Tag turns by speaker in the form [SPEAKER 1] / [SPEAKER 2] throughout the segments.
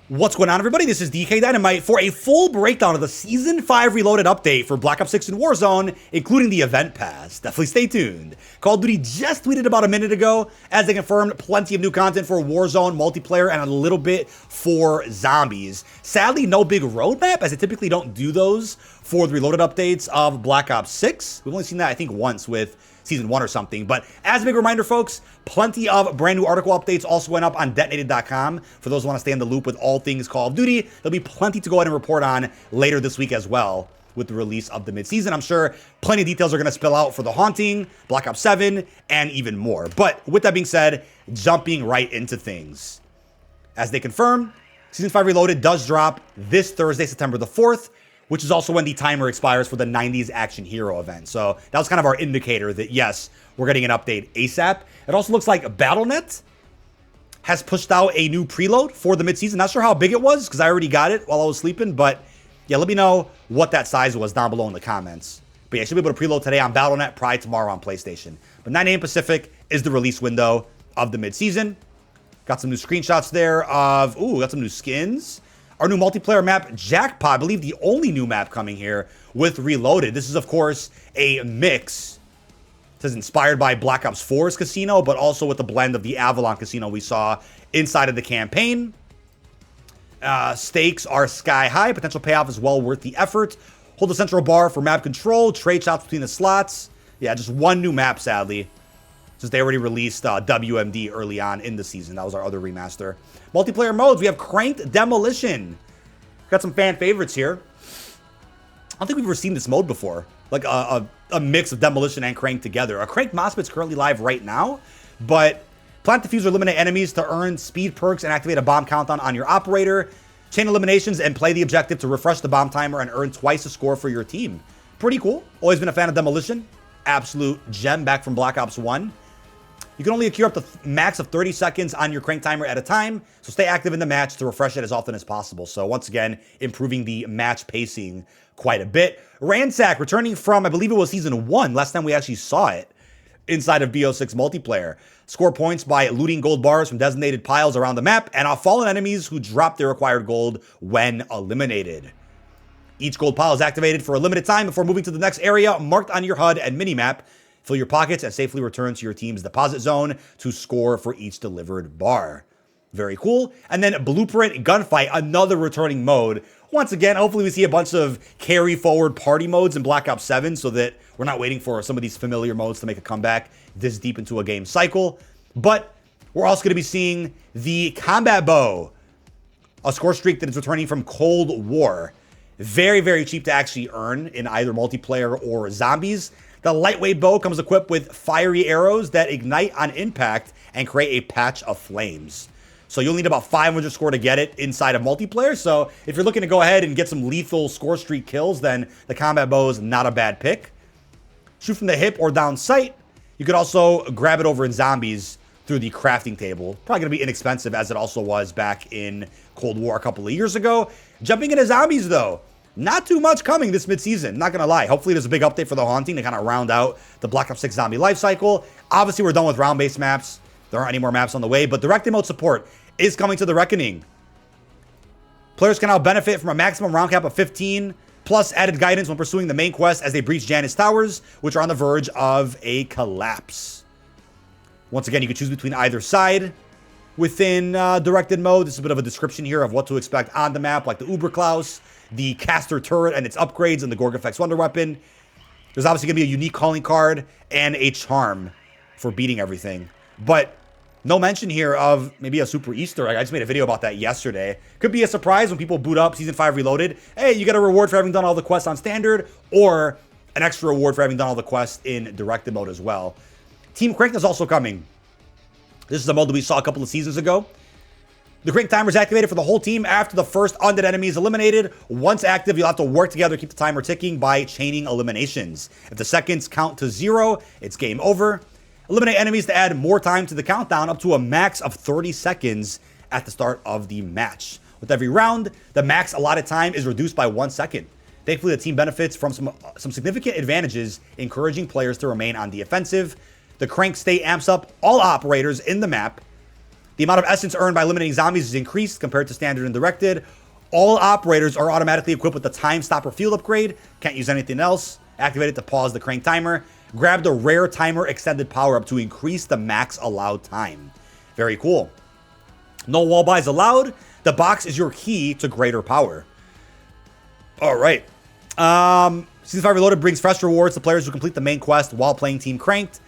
[SPEAKER 1] What's going on, everybody? This is dkdynamite for a full breakdown of the Season 5 Reloaded update for Black Ops 6 and Warzone, including the event pass. Definitely stay tuned. Call of Duty just tweeted about a minute ago as they confirmed plenty of new content for Warzone multiplayer and a little bit for zombies. Sadly, no big roadmap, as they typically don't do those for the Reloaded updates of Black Ops 6. We've only seen that, I think, once with Season 1 or something. But as a big reminder, folks, plenty of brand new article updates also went up on detonated.com. For those who want to stay in the loop with all things Call of Duty, there'll be plenty to go ahead and report on later this week as well with the release of the mid-season. I'm sure plenty of details are going to spill out for The Haunting, Black Ops 7, and even more. But with that being said, jumping right into things. As they confirm, Season 5 Reloaded does drop this Thursday, September the 4th, which is also when the timer expires for the 90s Action Hero event. So that was kind of our indicator that, yes, we're getting an update ASAP. It also looks like Battle.net has pushed out a new preload for the midseason. Not sure how big it was because I already got it while I was sleeping. But yeah, let me know what that size was down below in the comments. But yeah, I should be able to preload today on Battle.net, probably tomorrow on PlayStation. But 9 a.m. Pacific is the release window of the midseason. Got some new screenshots there of, got some new skins. Our new multiplayer map, Jackpot, I believe the only new map coming here with Reloaded. This is, of course, a mix. It says inspired by Black Ops 4's casino, but also with the blend of the Avalon casino we saw inside of the campaign. Stakes are sky high. Potential payoff is well worth the effort. Hold the central bar for map control. Trade shots between the slots. Yeah, just one new map, sadly, since they already released WMD early on in the season. That was our other remaster. Multiplayer modes, we have Cranked Demolition. Got some fan favorites here. I don't think we've ever seen this mode before. Like a mix of Demolition and Crank together. A Cranked Mospit's currently live right now, but plant defuse or eliminate enemies to earn speed perks and activate a bomb countdown on your operator. Chain eliminations and play the objective to refresh the bomb timer and earn twice the score for your team. Pretty cool. Always been a fan of Demolition. Absolute gem back from Black Ops 1. You can only accrue up to max of 30 seconds on your crank timer at a time, so stay active in the match to refresh it as often as possible. So once again, improving the match pacing quite a bit. Ransack, returning from, I believe it was Season 1, last time we actually saw it inside of BO6 multiplayer. Score points by looting gold bars from designated piles around the map, and off fallen enemies who drop their required gold when eliminated. Each gold pile is activated for a limited time before moving to the next area marked on your HUD and minimap. Fill your pockets and safely return to your team's deposit zone to score for each delivered bar. Very cool. And then Blueprint Gunfight, another returning mode. Once again, hopefully we see a bunch of carry forward party modes in Black Ops 7 so that we're not waiting for some of these familiar modes to make a comeback this deep into a game cycle. But we're also going to be seeing the Combat Bow, a score streak that is returning from Cold War. Very, very cheap to actually earn in either multiplayer or zombies. The lightweight bow comes equipped with fiery arrows that ignite on impact and create a patch of flames. So you'll need about 500 score to get it inside of multiplayer. So if you're looking to go ahead and get some lethal score streak kills, then the combat bow is not a bad pick. Shoot from the hip or down sight. You could also grab it over in zombies through the crafting table. Probably going to be inexpensive as it also was back in Cold War a couple of years ago. Jumping into zombies though. Not too much coming this mid-season, not gonna lie. Hopefully there's a big update for The Haunting to kind of round out the Black Ops 6 zombie lifecycle. Obviously we're done with round-based maps. There aren't any more maps on the way, but direct emote support is coming to The Reckoning. Players can now benefit from a maximum round cap of 15, plus added guidance when pursuing the main quest as they breach Janus Towers, which are on the verge of a collapse. Once again, you can choose between either side within directed mode. This is a bit of a description here of what to expect on the map, like the Uberklaus, the caster turret and its upgrades, and the Gorgafex Wonder Weapon. There's obviously going to be a unique calling card and a charm for beating everything. But no mention here of maybe a super Easter egg. I just made a video about that yesterday. Could be a surprise when people boot up Season 5 Reloaded. Hey, you get a reward for having done all the quests on Standard, or an extra reward for having done all the quests in directed mode as well. Team Crank is also coming. This is a mode that we saw a couple of seasons ago. The crank timer is activated for the whole team after the first undead enemy is eliminated. Once active, you'll have to work together to keep the timer ticking by chaining eliminations. If the seconds count to 0, it's game over. Eliminate enemies to add more time to the countdown, up to a max of 30 seconds at the start of the match. With every round, the max allotted time is reduced by 1 second. Thankfully, the team benefits from some significant advantages, encouraging players to remain on the offensive. The crank state amps up all operators in the map. The amount of essence earned by eliminating zombies is increased compared to standard and directed. All operators are automatically equipped with the time stopper field upgrade. Can't use anything else. Activate it to pause the crank timer. Grab the rare timer extended power up to increase the max allowed time. Very cool. No wall buys allowed. The box is your key to greater power. All right. Season 5 Reloaded brings fresh rewards to players who complete the main quest while playing Team Cranked.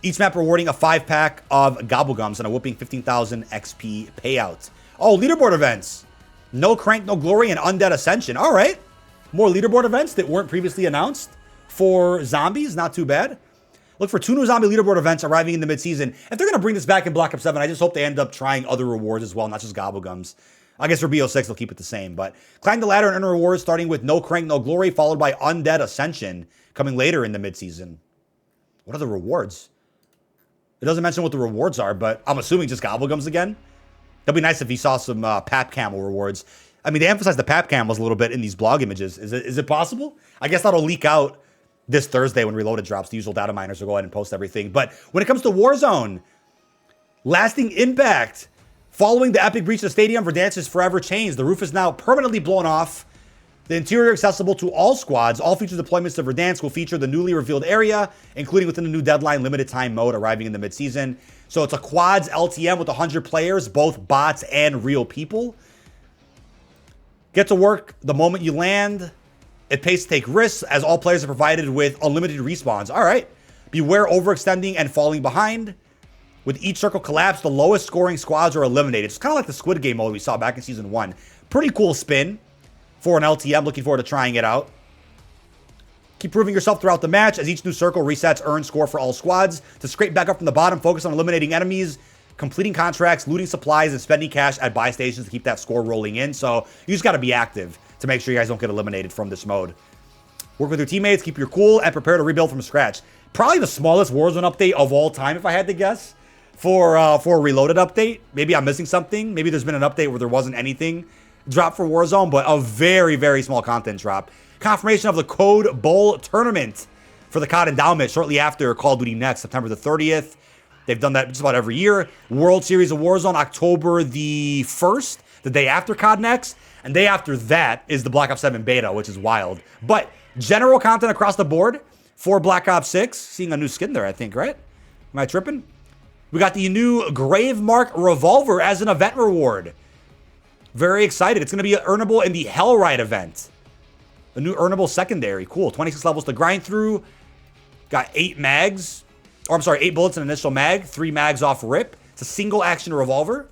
[SPEAKER 1] Each map rewarding a 5-pack of Gobblegums and a whooping 15,000 XP payout. Oh, leaderboard events. No Crank, No Glory, and Undead Ascension. All right. More leaderboard events that weren't previously announced for zombies. Not too bad. Look for 2 new zombie leaderboard events arriving in the mid-season. If they're going to bring this back in Black Ops 7, I just hope they end up trying other rewards as well, not just Gobblegums. I guess for BO6, they'll keep it the same. But climb the ladder and earn rewards starting with No Crank, No Glory, followed by Undead Ascension coming later in the mid-season. What are the rewards? It doesn't mention what the rewards are, but I'm assuming just Gobblegums again. That'd be nice if you saw some Pap Camo rewards. I mean, they emphasize the Pap Camos a little bit in these blog images. Is it possible? I guess that'll leak out this Thursday when Reloaded drops. The usual data miners will go ahead and post everything. But when it comes to Warzone, lasting impact. Following the epic breach of the stadium, Verdansk is forever changed. The roof is now permanently blown off. The interior accessible to all squads. All future deployments of Verdansk will feature the newly revealed area, including within the new deadline limited time mode arriving in the mid-season. So it's a quads LTM with 100 players, both bots and real people. Get to work the moment you land. It pays to take risks as all players are provided with unlimited respawns. All right. Beware overextending and falling behind. With each circle collapse, the lowest scoring squads are eliminated. It's kind of like the Squid Game mode we saw back in Season 1. Pretty cool spin for an LTM. Looking forward to trying it out. Keep proving yourself throughout the match as each new circle resets earn score for all squads. To scrape back up from the bottom, focus on eliminating enemies, completing contracts, looting supplies, and spending cash at buy stations to keep that score rolling in. So you just got to be active to make sure you guys don't get eliminated from this mode. Work with your teammates, keep your cool, and prepare to rebuild from scratch. Probably the smallest Warzone update of all time, if I had to guess. For a Reloaded update. Maybe I'm missing something. Maybe there's been an update where there wasn't anything dropped for Warzone, but a very, very small content drop. Confirmation of the Code Bowl tournament for the COD Endowment shortly after Call of Duty Next, September the 30th. They've done that just about every year. World Series of Warzone, October the 1st, the day after COD Next. And day after that is the Black Ops 7 beta, which is wild. But general content across the board for Black Ops 6. Seeing a new skin there, I think, right? Am I tripping? We got the new Grave Mark Revolver as an event reward. Very excited. It's going to be earnable in the Hellride event. A new earnable secondary. Cool. 26 levels to grind through. Got 8 mags. Or I'm sorry, 8 bullets in initial mag. 3 mags off rip. It's a single action revolver.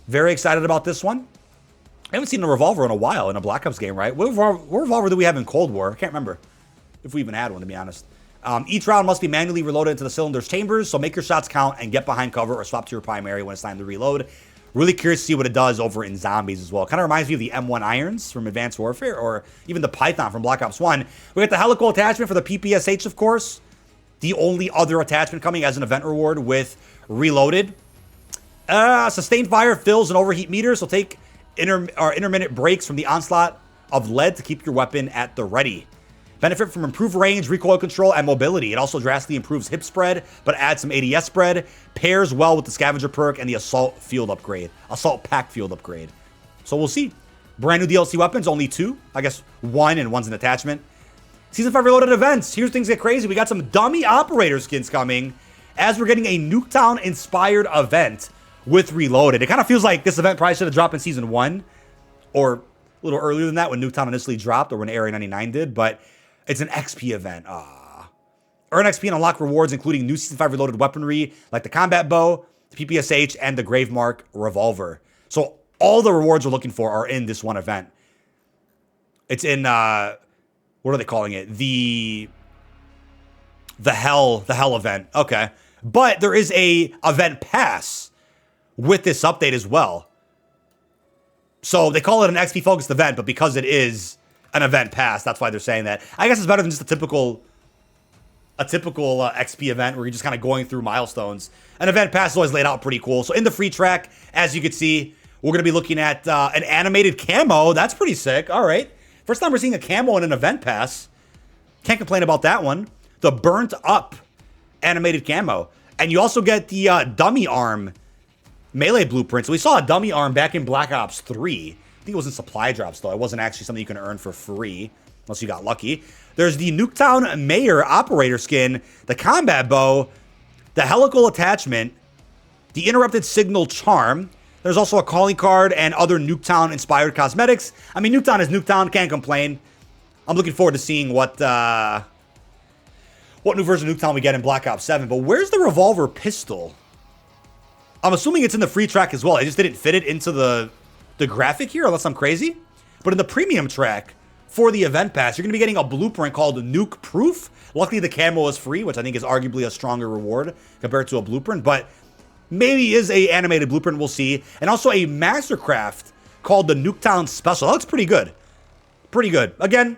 [SPEAKER 1] Very excited about this one. I haven't seen a revolver in a while in a Black Ops game, right? What revolver do we have in Cold War? I can't remember if we even had one, to be honest. Each round must be manually reloaded into the cylinder's chambers, so make your shots count and get behind cover or swap to your primary when it's time to reload. Really curious to see what it does over in Zombies as well. Kind of reminds me of the M1 Irons from Advanced Warfare, or even the Python from Black Ops 1. We got the helical attachment for the PPSH, of course. The only other attachment coming as an event reward with Reloaded. Sustained fire fills and overheat meters, so take intermittent breaks from the onslaught of lead to keep your weapon at the ready. Benefit from improved range, recoil control, and mobility. It also drastically improves hip spread, but adds some ADS spread. Pairs well with the scavenger perk and the assault field upgrade. Assault pack field upgrade. So we'll see. Brand new DLC weapons, only 2. I guess 1 and 1's an attachment. Season 5 Reloaded events. Here's things get crazy. We got some dummy operator skins coming as we're getting a Nuketown inspired event with Reloaded. It kind of feels like this event probably should have dropped in Season 1 or a little earlier than that when Nuketown initially dropped or when Area 99 did, but it's an XP event. Earn XP and unlock rewards, including new Season 5 Reloaded weaponry, like the Combat Bow, the PPSH, and the Gravemark Revolver. So all the rewards we're looking for are in this one event. It's in, what are they calling it? The Hell event. Okay. But there is a event pass with this update as well. So they call it an XP-focused event, but because it is an event pass, that's why they're saying that. I guess it's better than just a typical XP event where you're just kind of going through milestones. An event pass is always laid out pretty cool. So in the free track, as you can see, we're going to be looking at an animated camo. That's pretty sick. All right. First time we're seeing a camo in an event pass. Can't complain about that one. The burnt up animated camo. And you also get the dummy arm melee blueprint. So we saw a dummy arm back in Black Ops 3. I think it was in supply drops, though. It wasn't actually something you can earn for free, unless you got lucky. There's the Nuketown Mayor Operator skin, the Combat Bow, the Helical Attachment, the Interrupted Signal Charm. There's also a calling card and other Nuketown-inspired cosmetics. I mean, Nuketown is Nuketown. Can't complain. I'm looking forward to seeing what new version of Nuketown we get in Black Ops 7. But where's the revolver pistol? I'm assuming it's in the free track as well. I just didn't fit it into the graphic here, unless I'm crazy. But in the premium track for the event pass, you're going to be getting a blueprint called Nuke Proof. Luckily, the camo is free, which I think is arguably a stronger reward compared to a blueprint. But maybe is a animated blueprint, we'll see. And also a Mastercraft called the Nuketown Special. That looks pretty good. Pretty good. Again,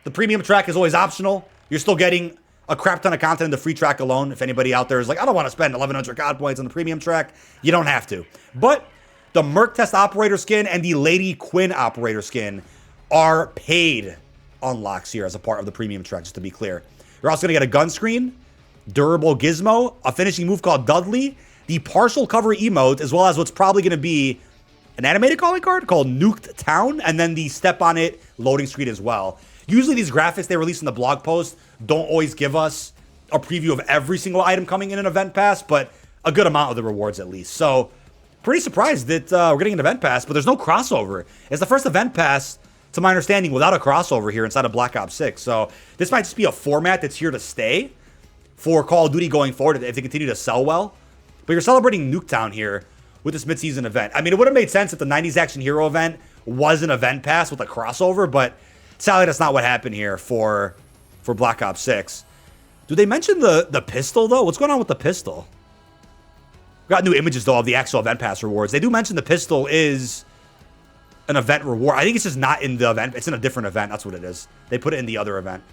[SPEAKER 1] the premium track is always optional. You're still getting a crap ton of content in the free track alone. If anybody out there is like, I don't want to spend 1,100 COD points on the premium track, you don't have to. But the Merc Test Operator skin and the Lady Quinn Operator skin are paid unlocks here as a part of the premium track, just to be clear. You're also going to get a gun screen, durable gizmo, a finishing move called Dudley, the partial cover emote, as well as what's probably going to be an animated calling card called Nuked Town, and then the step on it loading screen as well. Usually these graphics they release in the blog post don't always give us a preview of every single item coming in an event pass, but a good amount of the rewards at least. So pretty surprised that we're getting an event pass, but there's no crossover. It's the first event pass, to my understanding, without a crossover here inside of Black Ops 6. So this might just be a format that's here to stay for Call of Duty going forward if they continue to sell well. But you're celebrating Nuketown here with this midseason event. I mean, it would have made sense if the 90s Action Hero event was an event pass with a crossover, but sadly that's not what happened here for Black Ops 6. Do they mention the pistol, though? What's going on with the pistol? We got new images, though, of the actual event pass rewards. They do mention the pistol is an event reward. I think it's just not in the event. It's in a different event. That's what it is. They put it in the other event.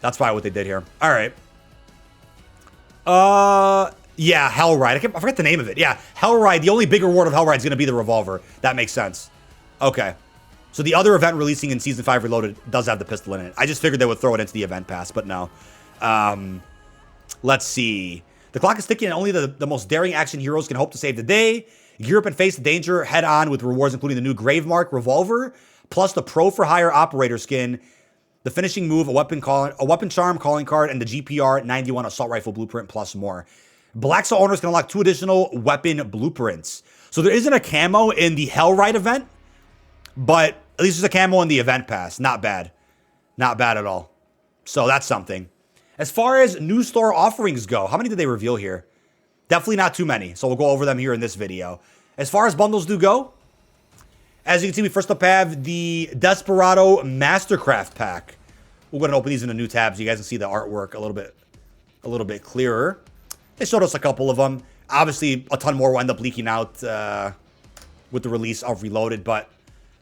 [SPEAKER 1] That's probably what they did here. All right. Yeah, Hellride. I forgot the name of it. Yeah, Hellride. The only big reward of Hellride is going to be the revolver. That makes sense. Okay. So the other event releasing in Season 5 Reloaded does have the pistol in it. I just figured they would throw it into the event pass, but no. Let's see. The clock is ticking and only the most daring action heroes can hope to save the day. Gear up and face the danger head on with rewards including the new Gravemark revolver, plus the Pro for Hire operator skin, the finishing move, a weapon charm calling card, and the GPR 91 assault rifle blueprint, plus more. Black Salt owners can unlock 2 additional weapon blueprints. So there isn't a camo in the Hellride event, but at least there's a camo in the event pass. Not bad. Not bad at all. So that's something. As far as new store offerings go, how many did they reveal here? Definitely not too many, so we'll go over them here in this video. As far as bundles do go, as you can see, we first up have the Desperado Mastercraft pack. We're going to open these into new tabs so you guys can see the artwork a little bit clearer. They showed us a couple of them. Obviously, a ton more will end up leaking out with the release of Reloaded, but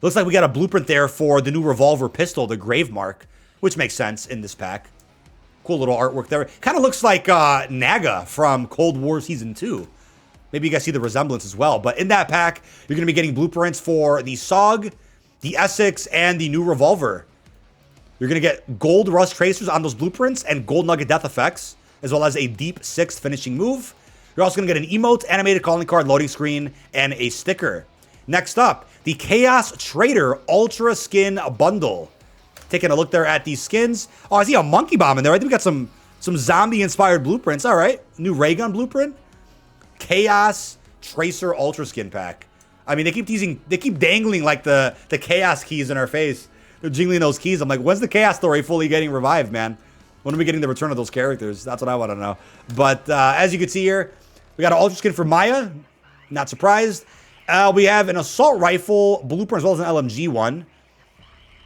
[SPEAKER 1] looks like we got a blueprint there for the new revolver pistol, the Gravemark, which makes sense in this pack. Cool little artwork there. Kind of looks like Naga from Cold War Season 2. Maybe you guys see the resemblance as well. But in that pack, you're going to be getting blueprints for the SOG, the Essex, and the new revolver. You're going to get gold rust tracers on those blueprints and gold nugget death effects, as well as a deep 6th finishing move. You're also going to get an emote, animated calling card, loading screen, and a sticker. Next up, the Chaos Trader Ultra Skin Bundle. Taking a look there at these skins. Oh, I see a monkey bomb in there. I think we got some zombie-inspired blueprints. All right. New ray gun blueprint. Chaos Tracer Ultra Skin Pack. I mean, they keep dangling like the Chaos keys in our face. They're jingling those keys. I'm like, when's the Chaos story fully getting revived, man? When are we getting the return of those characters? That's what I want to know. But as you can see here, we got an Ultra Skin for Maya. Not surprised. We have an Assault Rifle blueprint as well as an LMG one.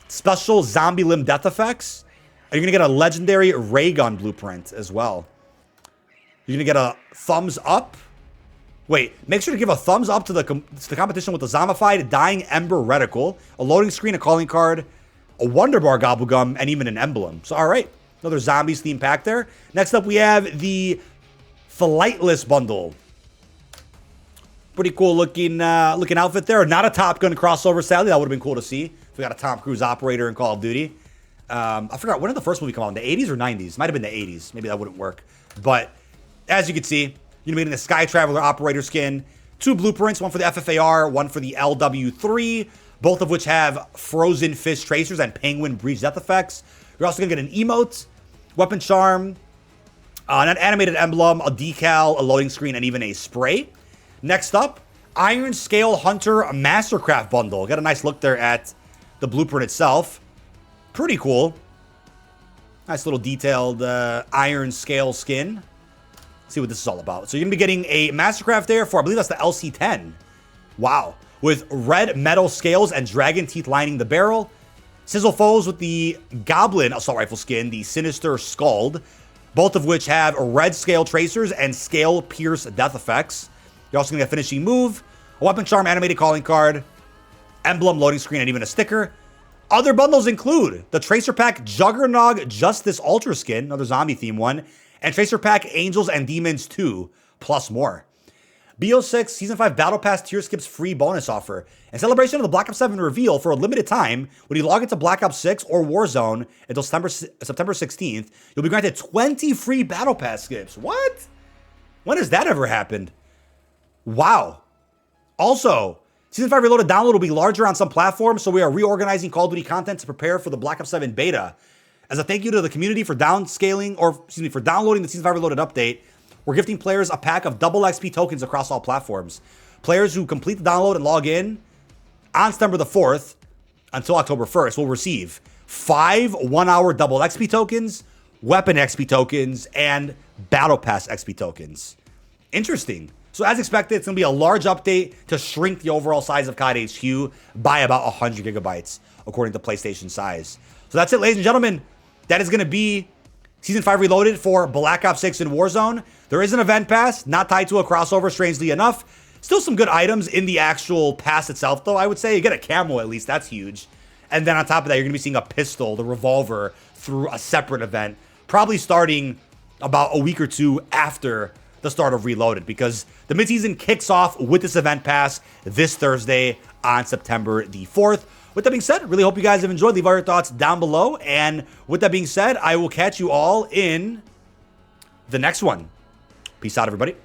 [SPEAKER 1] Special zombie limb death effects. And you're going to get a legendary ray gun blueprint as well. You're going to get a thumbs up. Wait, make sure to give a thumbs up to the competition with the zombified Dying Ember Reticle, a loading screen, a calling card, a Wonder Bar Gobblegum, and even an emblem. So, all right. Another zombies theme pack there. Next up, we have the Flightless bundle. Pretty cool looking outfit there. Not a Top Gun crossover, sadly. That would have been cool to see if we got a Tom Cruise operator in Call of Duty. I forgot, when did the first movie come out? In the 80s or 90s? Might have been the 80s. Maybe that wouldn't work. But as you can see, You're getting the Sky Traveler Operator skin, 2 blueprints, one for the FFAR, one for the LW3, both of which have Frozen Fish Tracers and Penguin Breach Death effects. You're also going to get an emote, Weapon Charm, an animated emblem, a decal, a loading screen, and even a spray. Next up, Iron Scale Hunter Mastercraft Bundle. Got a nice look there at the blueprint itself. Pretty cool. Nice little detailed iron scale skin. Let's see what this is all about. So you're going to be getting a Mastercraft there for, I believe that's the LC10. Wow. With red metal scales and dragon teeth lining the barrel. Sizzle foes with the Goblin Assault Rifle skin, the Sinister Scald. Both of which have red scale tracers and scale pierce death effects. You're also going to get a finishing move, a weapon charm animated calling card, emblem loading screen, and even a sticker. Other bundles include the Tracer Pack Juggernog Justice Ultra skin, another zombie theme one, and Tracer Pack Angels and Demons 2, plus more. BO6 Season 5 Battle Pass tier skips free bonus offer. In celebration of the Black Ops 7 reveal, for a limited time, when you log into Black Ops 6 or Warzone until September 16th, you'll be granted 20 free Battle Pass skips. What? When has that ever happened? Wow. Also, Season 5 Reloaded download will be larger on some platforms, so we are reorganizing Call of Duty content to prepare for the Black Ops 7 beta. As a thank you to the community for downloading the Season 5 Reloaded update, we're gifting players a pack of double XP tokens across all platforms. Players who complete the download and log in on September the 4th until October 1st will receive 5 1-hour double XP tokens, weapon XP tokens, and Battle Pass XP tokens. Interesting. So as expected, it's going to be a large update to shrink the overall size of COD HQ by about 100 gigabytes, according to PlayStation size. So that's it, ladies and gentlemen. That is going to be Season 5 Reloaded for Black Ops 6 and Warzone. There is an event pass, not tied to a crossover, strangely enough. Still some good items in the actual pass itself, though, I would say. You get a camo, at least. That's huge. And then on top of that, you're going to be seeing a pistol, the revolver, through a separate event, probably starting about a week or two after the start of Reloaded, because the midseason kicks off with this event pass this Thursday on September the 4th. With that being said, really hope you guys have enjoyed. Leave all your thoughts down below. And with that being said, I will catch you all in the next one. Peace out, everybody.